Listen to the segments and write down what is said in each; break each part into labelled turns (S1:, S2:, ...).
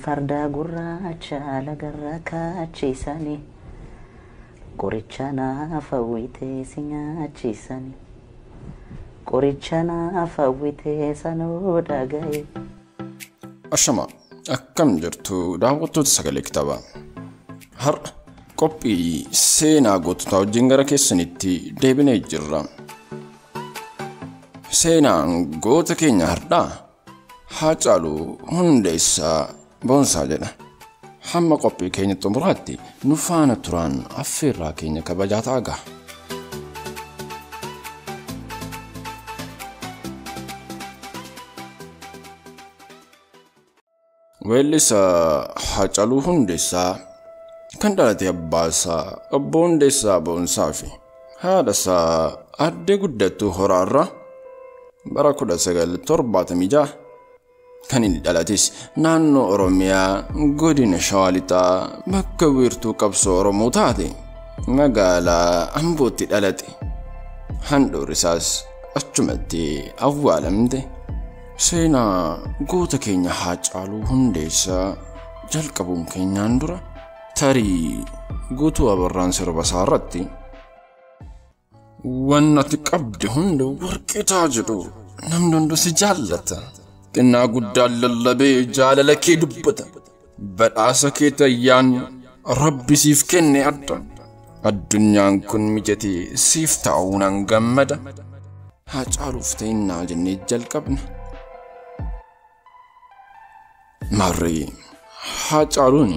S1: farda gurraacha lagarra kaachisanii qoricha naaf hawwitee si nyaachisanii qoricha naaf hawwitee sanoo dhagaye.
S2: Ashama akkam jirtu daawwattoota sagalee kitaabaa. Har'a qophii seenaa gootota wajjin gara keessanitti deebinee jirra. Seenaan goota keenya har'aa Haacaaluu Hundeessaa Boonsaa jedha. Hamma qophii keenya xumuraatti nu faana turaan affeerraa keenya kabajaa ta'a. Weellisaa Haacaaluu Hundeessaa kan dhalate abbaasaa obbo Hundeessaa Boonsaa fi haadhasaa addee guddattuu Horaarraa bara 1976 kan inni dhalates naannoo Oromiyaa godina Shawaa Lixaa bakka wiirtuu qabsoo Oromoo taate magaalaa Ambootti dhalate. Handhuurri isaas achumatti awwaalamte. Seenaa goota keenya Haacaaluu Hundeessaa jalqabuun keenyaan dura tarii guutuu abarraan sirba isaa irratti wanni ati qabde hunda warqitaa jedhu namni hundi si jaallata. Xinnaa guddaan lallabee jaalala kee dubbata. Badhaasa kee tayyaan Rabbi siif kenne adda. Addunyaan kun mijatee siif ta'uu nan gammada. Haacaaluuf ta'innaa jennee jalqabna. Marri Haacaaluun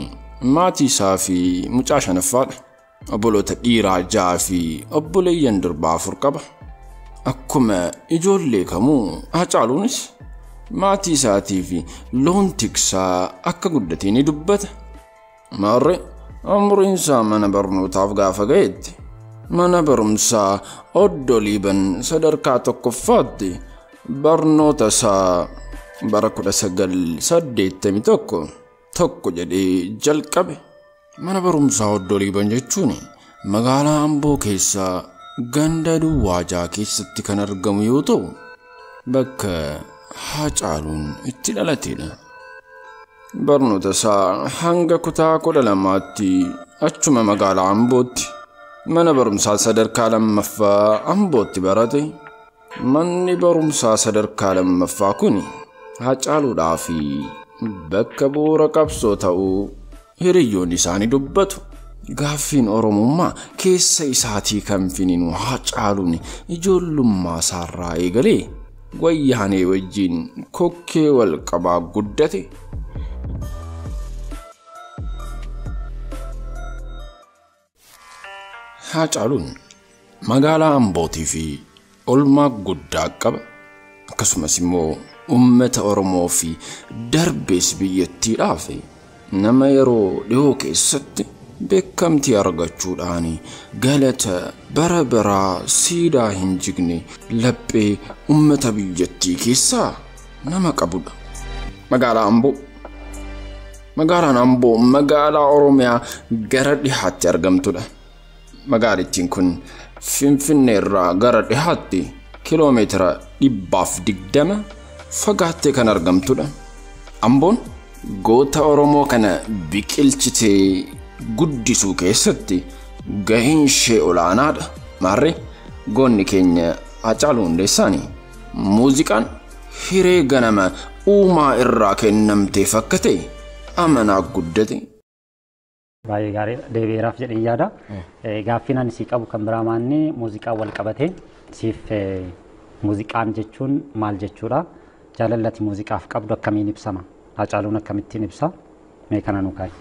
S2: maatii isaa fi mucaa shanaffaadha. Obboloota dhiiraa 6 fi obboleeyyan durbaa 4 qaba. Akkuma ijoollee kamuu Haacaaluunis maatii isaatii fi loon tiksaa akka guddatee ni dubbata. Marri umriin isaa mana barnootaaf gaafa ga'etti mana barumsaa Oddoo Liiban sadarkaa tokkoffaatti barnoota isaa bara 1981 tokko jedhee jalqabe. Mana barumsaa Oddoo Liiban jechuun magaalaa Amboo keessaa ganda Duwwaajaa keessatti kan argamu yoo ta'u bakka Haacaaluun itti dhalatedha. Barnoota isaa hanga kutaa 12tti achuma magaalaa Ambootti mana barumsaa sadarkaa lammaffaa Ambootti barate. Manni barumsaa sadarkaa lammaffaa kun Haacaaluudhaa fi bakka bu'uura qabsoo ta'uu hiriyyoonni isaanii dubbatu. Gaaffiin Oromummaa keessa isaatii kan finiinu Haacaaluun ijoollummaa isaarraa eegalee wayyaanee wajjin kokkee wal qabaa guddate. Haacaaluun magaalaa Ambootii fi olmaa guddaa qaba. Akkasumas immoo ummata Oromoo fi darbees biyyattiidhaaf nama yeroo dhiyoo keessatti beekamtii argachuudhaan galata bara baraa siidaa hin jigne laphee ummata biyyattii keessaa nama qabudha. Magaalaan Amboo magaalaa Oromiyaa gara dhihaatti argamtudha. Magaalattiin kun Finfinnee irraa gara dhihaatti kiiloomeetira 120 fagaattee kan argamtudha. Amboon goota Oromoo kana biqilchitee guddisuu keessatti gaheen ishee olaanaadha. Marri goonni keenya Haacaaluu Hundeessaan muuziqaan hiree ganama uumaa irraa kennamtee akka ta'e amanaa guddate.
S3: Baay'ee gaarii deebi'eeraaf jedhee yaada. Gaaffiin ani si qabu kan biraa maanni muuziqaan wal qabate siif muuziqaan jechuun maal jechuudha? Jaalallati muuziqaaf qabdu akkamiin ibsama? Haacaaluun akkamittiin ibsa? Mee kana nu kaa'i.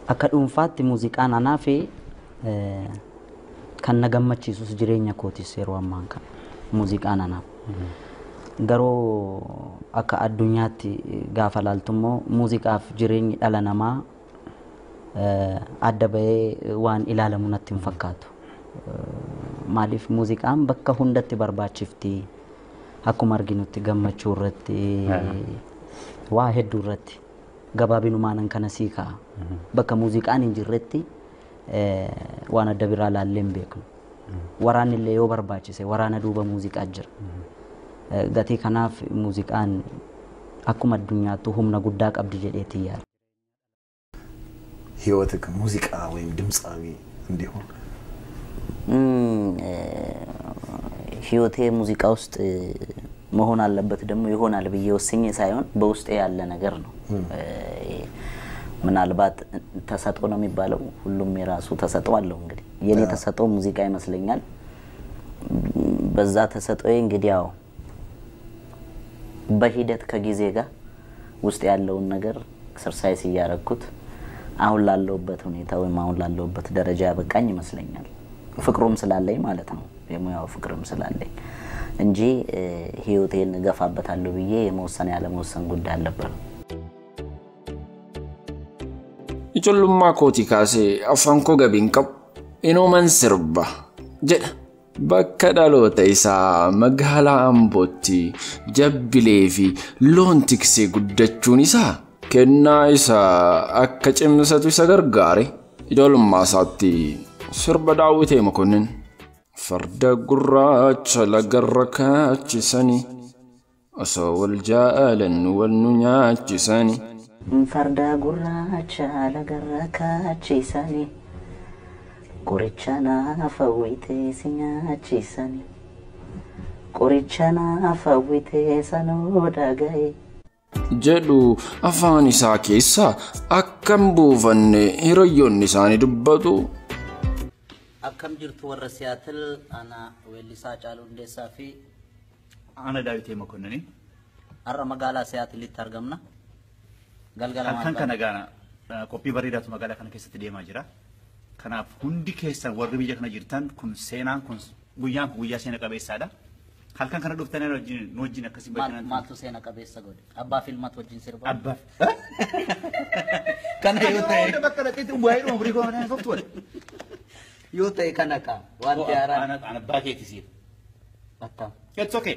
S1: Akka dhuunfaatti muuziqaan anaa fi kan na gammachiisus jireenya kootis yeroo ammaan kana muuziqaan anaaf. Garuu akka addunyaatti gaafa laaltummoo muuziqaaf jireenyi dhala namaa adda bahee waan ilaalamu natti hin fakkaatu. Maaliif muuziqaan bakka hundatti barbaachifti. Akkuma arginutti gammachuu irratti waa hedduu irratti gabaabinumaan kana sii ka'a. Bakka muuziqaan hin jirretti waan adda biraa laallee hin beeknu. Waraanni illee yoo barbaachise waraana duuba muuziqaa jira. gatii kanaaf muuziqaan akkuma addunyaattu humna guddaa qabdi jedheetii yaada.
S4: ህይወትክ ሙዚቃ ወይም ድምጻዊ እንዲሆን
S1: ህይወቴ ሙዚቃ ውስጥ መሆን አለበት ደግሞ ይሆናል ብዬ ወስኜ ሳይሆን በውስጤ ያለ ነገር ነው። ምናልባት ተሰጥኦ ነው የሚባለው ሁሉም የራሱ ተሰጥኦ አለው። እንግዲህ የኔ ተሰጥኦ ሙዚቃ ይመስለኛል። በዛ ተሰጥኦዬ እንግዲህ ያው በሂደት ከጊዜ ጋር ውስጥ ያለውን ነገር ኤክሰርሳይዝ እያረኩት አሁን ላለውበት ሁኔታ ወይ አሁን ላለውበት ደረጃ ያበቃኝ ይመስለኛል። ፍቅሩም ስላለኝ ማለት ነው የሙያው ፍቅርም ስላለኝ እንጂ ህይወቴን ገፋበታለሁ ብዬ የመወሰን ያለ መወሰን ጉዳይ አልነበረም።
S2: ijollummaa kootii kaasee afaan koo gabiin qabu inooman sirba jedha. Bakka dhaloota isaa magaalaa Ambootti jabbilee fi loon tiksee guddachuun isaa kennaa isaa akka cimsatu isa gargaare. Ijoollummaa isaatti sirba Daawitee Mokonnin farda gurraacha lagarra kaachisanii osoo wal jaalan wal nu nyaachisanii.
S1: farda gurraacha lagarra kaachisanii qoricha naaf hawwitee si nyaachisanii qoricha naaf hawwitee sanoo dhagaye
S2: jedhu afaan isaa keessaa akkam buufanne hiriyyoonni isaanii dubbatu.
S1: akkam jirtu warra Siyaatil ana weellisaa Caaluu Hundeessaa fi
S5: ana Daawitee Mokonnin
S1: har'a magaalaa Siyaatilitti argamna. galgala
S5: halkan kana gaana qophii bareedaatu magaalaa kana keessatti deemaa jira. Kanaaf hundi keessan warri biyya kana jirtan kun seenaan kun guyyaan kun guyyaa seena qabeessaadha. halkan kana dhuftanii wajjin akkasii baay'inaan
S1: maaltu seena qabeessa godhe abbaa filmaat wajjin sirba
S5: abbaa
S1: kana yoo ta'e
S5: bakka dhaqeetti waa'ee dhuma burii koomanii foftu wale
S1: yoo ta'e kana ka wanti haaraan
S5: ana abbaa keetti siif
S1: attam
S5: it's okay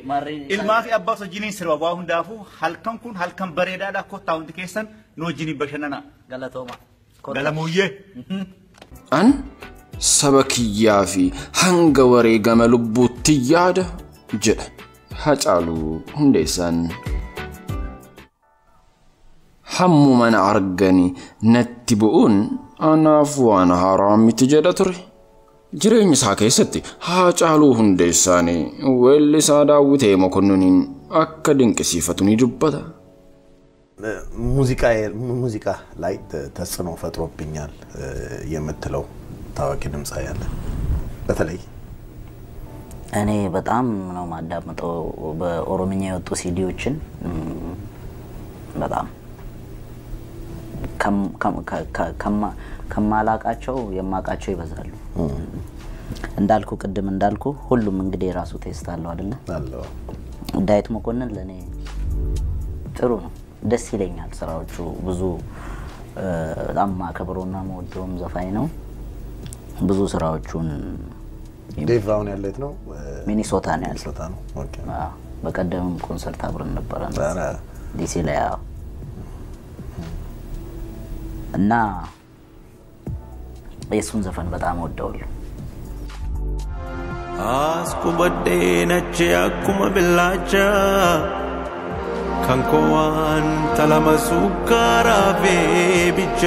S5: ilmaa fi abbaa wajjin sirba waa hundaafuu halkan kun halkan bareedaadha kottaa hundi keessan nu wajjin bashannana
S1: galatooma
S5: galamuuyyee
S2: an saba kiyyaa fi hanga wareegama lubbuutti yaada jedha Hacaaluu Hundeessaan. Hammuman argani natti bu'uun anaaf waan haaraa miti jedha ture. Jireenya isaa keessatti Hacaaluu Hundeessaan weellisaa Daawitee Mokonniniin akka dinqisiifatu ni dubbata.
S4: ሙዚቃ ላይ ተጽዕኖ ፈጥሮብኛል የምትለው ታዋቂ ድምጻዊ ያለ በተለይ
S1: እኔ በጣም ነው ማዳምጠው በኦሮምኛ የወጡ ሲዲዎችን በጣም ከማላቃቸው የማቃቸው ይበዛሉ። እንዳልኩ ቅድም እንዳልኩ ሁሉም እንግዲህ ራሱ ቴስት አለው አይደለ?
S4: አለው።
S1: ዳዊት መኮንን ለኔ ጥሩ ነው፣ ደስ ይለኛል። ስራዎቹ ብዙ በጣም ማከብሮና መወደውም ዘፋኝ ነው። ብዙ ስራዎቹን
S4: ዴቭ አሁን ያለት ነው
S1: ሚኒሶታ ነው ያለው።
S4: ሚኒሶታ ነው። ኦኬ።
S1: በቀደምም ኮንሰርት አብረን ነበረን ዲሲ ላይ እና የሱን ዘፈን በጣም ወደዋለሁ።
S6: አስኩበዴ ነቼ አኩመ ብላቻ ካንኮዋን ተለመሱካራፌ ብቻ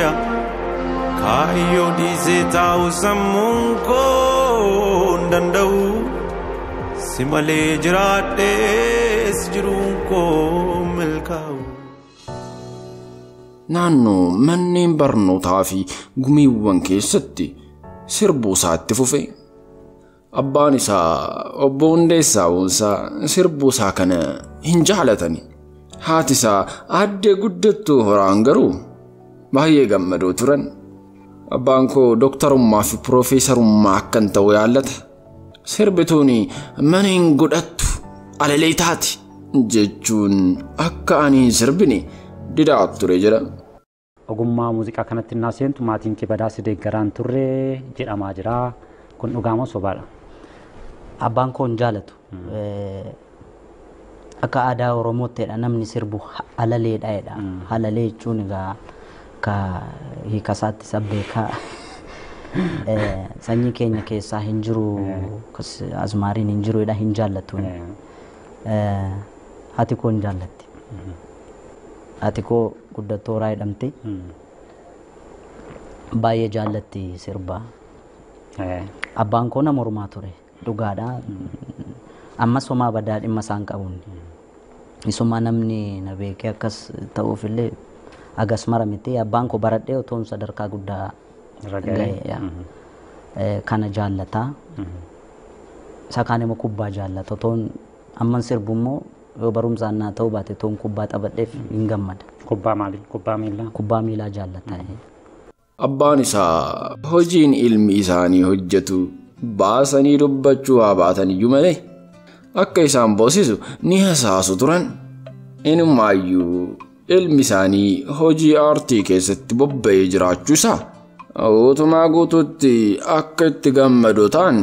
S6: ካዮ ዲሴታው ሰሙንኮ እንደንደው ሲመሌ ጅራዴስ ጅሩንኮ መልካው
S2: naannoo manneen barnootaa fi gumiiwwan keessatti sirbuu isaatti fufe. Abbaan isaa obbo Hundeessaa sirbuu isaa kana hin jaalatani. Haati isaa addee guddattuu horaan garuu baay'ee gammadoo turan. Abbaan koo doktorummaa fi piroofeesarummaa akkan ta'u yaallata. Sirbituun mana hin godhattu alalee taati jechuun akka ani hin sirbine didaa ture jedha.
S3: Ogummaa muuziqaa kanatti naaseentu maatiin kee badhaasa deeggaraan turre jedhamaa jira. Kun dhugaama sobaadha.
S1: Abbaan koo hin jaalatu. Akka aadaa Oromoottidha namni sirbu alaleedha jedha. Alalee jechuun egaa ka hiikasaatti sabbeekaa sanyii keenya keessaa hin jiru azmaariin hin jiruudha hin jaallatu. Haati koo hin jaallatti. Haati koo guddattoo raa jedhamti. Baay'ee jaallatti sirbaa. Abbaan koo nama Oromaa ture. Dhugaadha. Ammas homaa badaa dhimma isaan qabuun. Isuma namni na beekee akkas ta'uufillee agas mara miti. Abbaan koo baradhee otoon sadarkaa guddaa ga'e. Kana jaallataa. Isa kaan immoo kubbaa jaallata. Otoon amman sirbu immoo yoo barumsaan naa ta'uu baate otoon kubbaa taphatteef hin gammada.
S3: Kubbaa maali? Kubbaa miilaa?
S1: Kubbaa miilaa jaallata.
S2: Abbaan isaa hojiin ilmi isaanii hojjetu baasanii dubbachuu haa baatan iyyuu malee akka isaan boosisu ni hasaasu turan. Inumaayyuu ilmi isaanii hojii aartii keessatti bobba'ee jiraachuu isaa guutumaa guutuutti akka itti gammadoo ta'an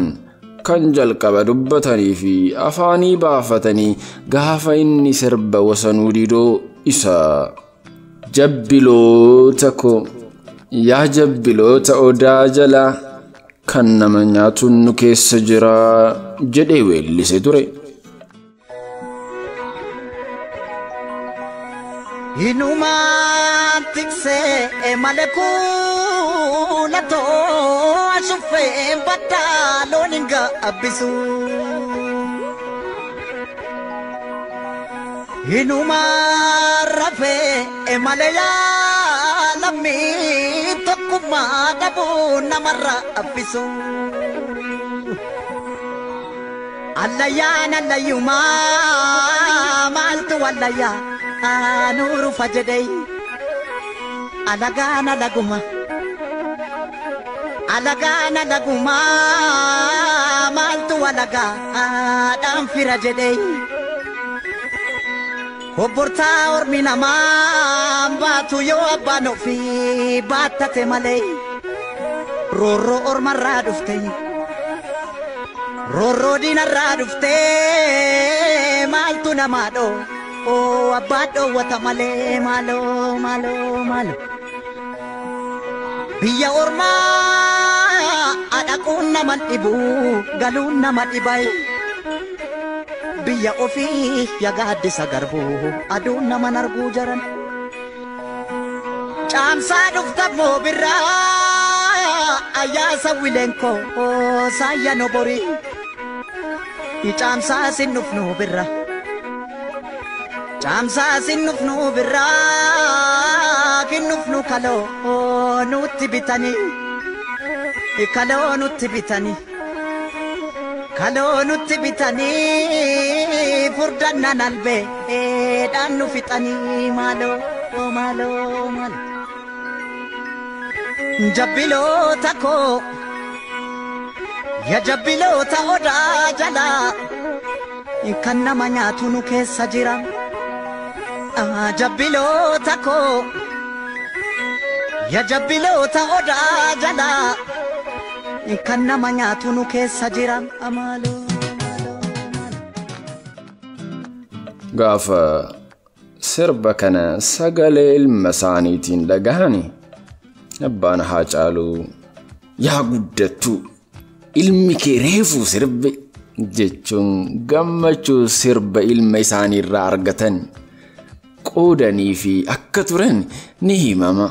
S2: kan jalqaba dubbatanii fi afaanii baafatanii gaafa inni sirba wasanuu didoo isa jabbiloota koo yaa jabbiloota odaa jalaa kan nama nyaatuun nu keessa jira jedhee weellise ture.
S7: Inumaan tiksee malee kuulatoo ashuufee baddaa loon hin gaabbisu. Inumaan rafee malee yaalamii tokkummaa dhabuu namarra abbisu. Allayyaan allayyumaa maaltu wallayyaa. Nuru fajadai alagana laguma maltu alaga dan firajadai oborta ormina ma batu yo abano fi batate malay roro ormarra dufte roro dinarra dufte maltu namado Oh, abado wata male malo. Biya orma adakun naman ibu galun naman ibay. Biya ofi yagadi sa garbo adun naman argu jaran. Chamsa dufta mo birra ayasa wilenko saya no bori. Chamsa sinufno birra. Chamsa sinufnu birra kinufnu kalo nutti bitani furdanna nalbe dan nu fitani malo jabbilota ko ya jabbilota oda jala kan nama nyaatu nu keessa jira. Jabbilota ko ya jabbilota oda jala kan nama nyaatu nu keessa jira amalo.
S2: Gaafa sirba kana sagalee ilma isaaniitiin dhagahani abbaan Haacaaluu yaa guddattu ilmi kee reefuu sirbe jechuun gammachuu sirba ilma isaaniirraa argatan qoodanii fi akka turan ni himama.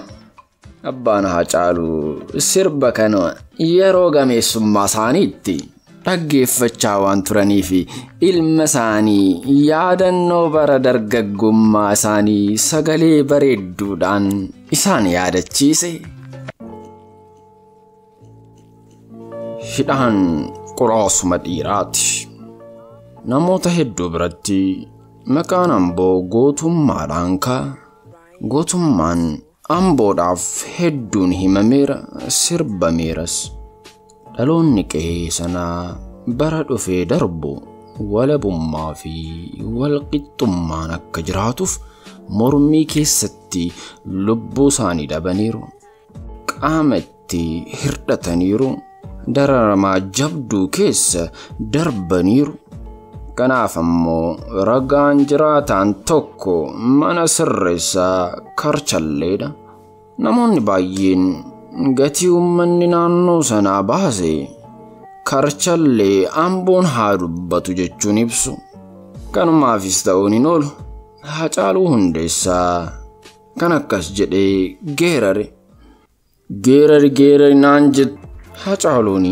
S2: Abbaan Haacaaluu sirba kana yeroo gameessummaa isaaniitti dhaggeeffachaa waan turanii fi ilma isaanii yaadannoo bara dargaggummaa isaanii sagalee bareedduudhaan isaan yaadachiise. Hidhaan qoraasuma dhiiraati. Namoota hedduu biratti maqaan Amboo gootummaadhaan ka'a. Gootummaan Amboodhaaf hedduun himameera, sirbameeras. Dhaloonni qe'ee sanaa bara dhufee darbu walabummaa fi walqixxummaan akka jiraatuuf mormii keessatti lubbuu isaanii dhabaniiru. Qaama itti hirdhataniiru. Dararamaa jabduu keessa darbaniiru. Kanaaf ammoo ragaan jiraataan tokko mana sirreessaa Karchalleedha. Namoonni baay'een gatii uummanni naannoo sanaa baase Karchallee Amboon haa dubbatu jechuun ibsu. kanumaafis ta'uun hin oolu Haacaaluu Hundeessaa kan akkas jedhee geerari naan jedhu Haacaaluun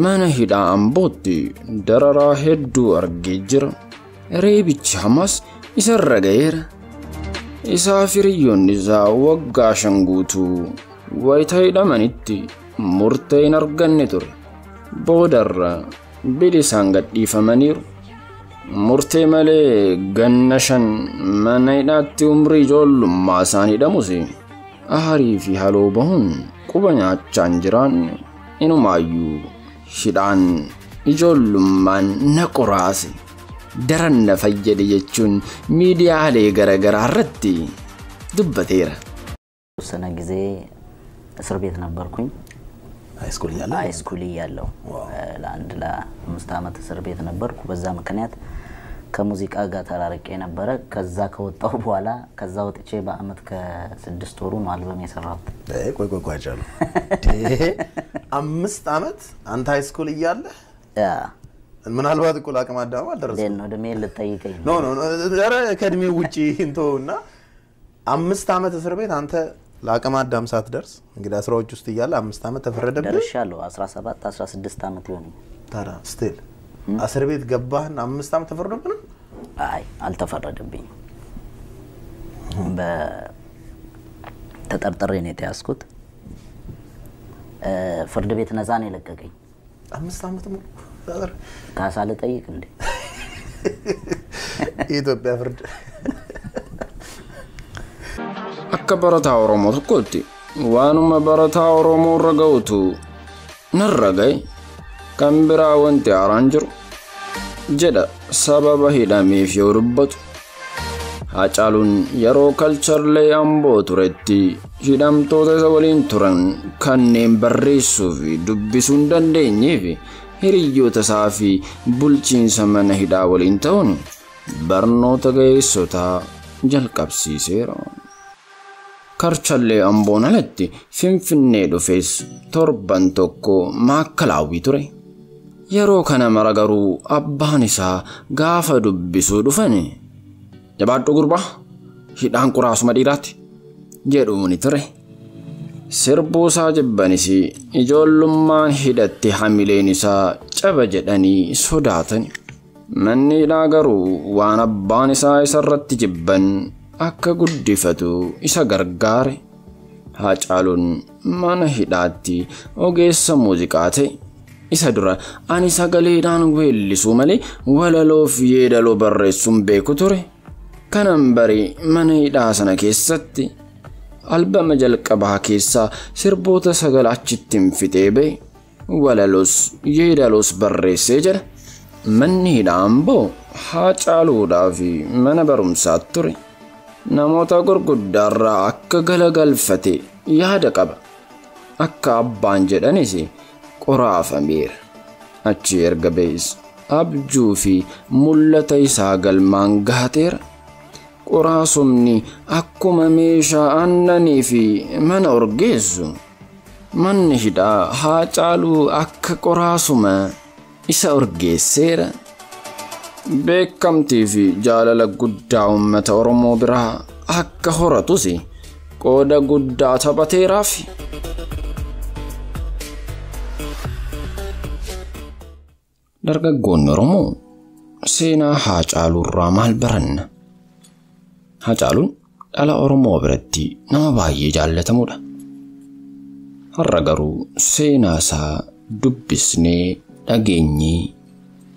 S2: mana hidhaa Ambootti dararaa hedduu argee jira. Reebichi hamas isarra ga'eera. Isaa firiyyoonni isaa waggaa 5 guutuu wayita hidhamanitti murtee hin arganne ture. Boodarra bilisaan gadhiifamaniiru. Murtee malee ganna 5 mana hidhaatti umrii ijoollummaa isaan hidhamus aarii fi haloo bahuun quba nyaachaan jiraanne. Inumaayyuu hidhaan ijoollummaan na qoraase daran na fayyade jechuun miidiyaalee garaagaraa irratti dubbateera.
S1: የተወሰነ ጊዜ እስር ቤት ነበርኩኝ። ሃይስኩል እያለሁ ለአንድ ለ5 ዓመት እስር ቤት ነበርኩ። በዛ ምክንያት ከሙዚቃ ጋር ተራርቄ ነበረ። ከዛ ከወጣሁ በኋላ ከዛ ወጥቼ በአመት ከ6 ወሩ ነው አልበም የሰራሁት።
S4: ቆይ ጃሉ 5 ዓመት አንተ ሃይስኩል እያለ ምናልባት እኮ ለአቅመ አዳም አልደረስኩም
S1: ነው ደሜ ልጠይቀኝ
S4: ኖ ኧረ ከእድሜ ውጪ እንተውና 5 ዓመት እስር ቤት አንተ ለአቅመ አዳም ሳትደርስ እንግዲህ 10ዎች ውስጥ እያለ 5 ዓመት ተፈረደብህ
S1: ደርሻለሁ 17 16 ዓመት ይሆን
S4: ታራ ስቲል እስር ቤት ገባህና 5 ዓመት ተፈረደብህ
S1: አይ አልተፈረደብኝ ተጠርጥሬ ነው የተያዝኩት ፍርድ ቤት ነፃ ነው የለቀቀኝ
S4: 5 ዓመት ሙሉ
S1: ካሳ ልጠይቅ እንዴ
S4: ኢትዮጵያ ፍርድ
S2: akka barataa Oromoo tokkotti waanuma barataa Oromoo raga'utu narra ga'e kan biraa wanti haaraan jiru jedha sababa hidhameef yoo dubbatu. Haacaaluun yeroo kalcharlee Amboo turetti hidhamtoota isa waliin turan kanneen barreessuu fi dubbisuu hin dandeenyeef hiriyyoota isaa fi bulchiinsa mana hidhaa waliin ta'uun barnoota ga'eessotaa jalqabsiiseera. Kalcharlee Amboon alatti Finfinnee dhufees torban tokko maakalaawwii ture. Yeroo kana mara garuu abbaan isaa gaafa dubbisuu dhufane jabaadhu gurbaa hidhaan quraasuma dhiiraatti jedhuuni ture. Sirbuu isaa jibbanis ijoollummaan hidhatti hamileen isaa caba jedhanii sodaatani. Manni hidhaa garuu waan abbaan isaa isarratti jibban akka guddifatu isa gargaare. Haacaaluun mana hidhaatti ogeessa muuziqaa ta'e. Isa dura ani sagaleedhaan weellisuu malee walaloo fi yeedaloo barreessuun beeku ture. Kanan bari mana hidhaa sana keessatti albama jalqabaa keessaa sirboota 9 achitti fixee ba'e. Walaloos yeedaloos barreessee jira. Manni hidhaa Amboo Haacaaluudhaa fi mana barumsaa ture. Namoota gurguddaarraa akka galagalfate yaada qaba. Akka abbaan jedhanis qoraafameera. Achi erga ba'es abjuu fi mul'ata isaa galmaan gahateera. Qoraasumni akkuma meeshaa aannanii fi mana urgeessu. Manni hidhaa Haacaaluu akka qoraasuma isa urgeesseera. Beekamtii fi jaalala guddaa uummata Oromoo biraa akka horatus qooda guddaa taphateeraaf. Dargaggoonni Oromoo seenaa Haacaaluurraa maal baranna? Haacaaluun dhala Oromoo biratti nama baay'ee jaallatamuudha. Har'a garuu seenaa isaa dubbisnee dhageenyee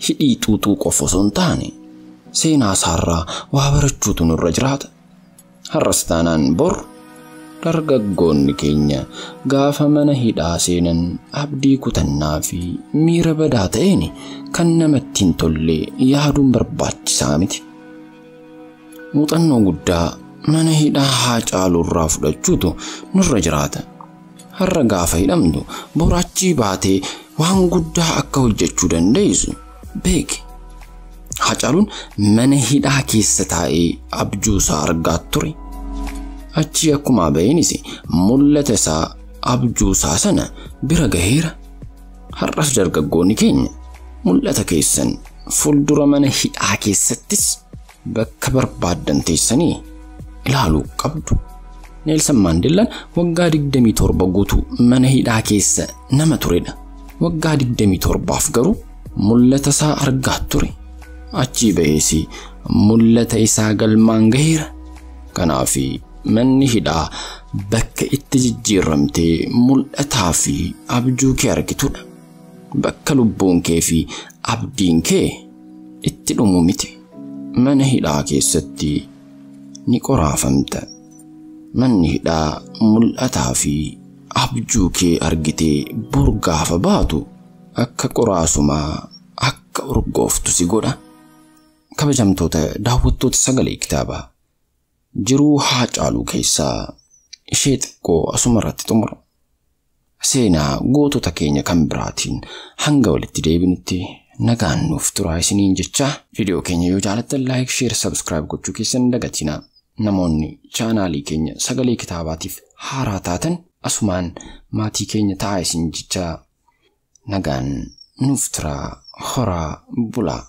S2: hidhii xuuxuu qofa osoo hin taane seenaa isaarraa waa barachuutu nurra jiraata. Har'as taanaan bor dargaggoonni keenya gaafa mana hidhaa seenan abdii kutannaa fi miira badaa ta'een kan namatti hin tolle yaaduun barbaachisaa miti. Muuxannoo guddaa mana hidhaa Haacaaluurraa fudhachuutu nurra jiraata. Har'a gaafa hidhamtu bor achii baatee waan guddaa akka hojjechuu dandeessu beeki. Haacaaluun mana hidhaa keessa taa'ee abjuusaa argaa ture. Achi akkuma ba'eenis mul'ata isaa abjuusaa sana bira gaheera. Har'as dargaggoonni keenya mul'ata keessan fuuldura mana hidhaa keessattis bakka barbaadan teessanii ilaaluu qabdu. Neelsan Maandeellaan waggaa 27 guutuu mana hidhaa keessa nama turedha. Waggaa 27 garuu mul'ata isaa argaa ture. Achii ba'ees mul'ata isaa galmaan gaheera. Kanaaf manni hidhaa bakka itti jijjiiramtee mul'ataa fi abjuu kee argitudha. Bakka lubbuun kee fi abdiin kee itti dhumu miti. Mana hidhaa keessatti ni qoraafamta. Manni hidhaa mul'ataa fi abjuu kee argitee bor gaafa baatu akka qoraasumaa akka urgooftu si godha. Kabajamtoota daawwattoota Sagalee Kitaabaa, jiruu Haacaaluu keessaa ishee xiqqoo asuma irratti xumura. Seenaa gootota keenya kan biraatiin hanga walitti deebinutti nagaan nuuf turaa isiniin jechaa, viidiyoo keenya yoo jaalattan like, share, subscribe gochuu keessan dagatinaa. Namoonni chaanaalii keenya Sagalee Kitaabaatiif haaraa taatan asumaan maatii keenya ta'aa isin jechaa nagaan nuuf turaa, horaa bulaa.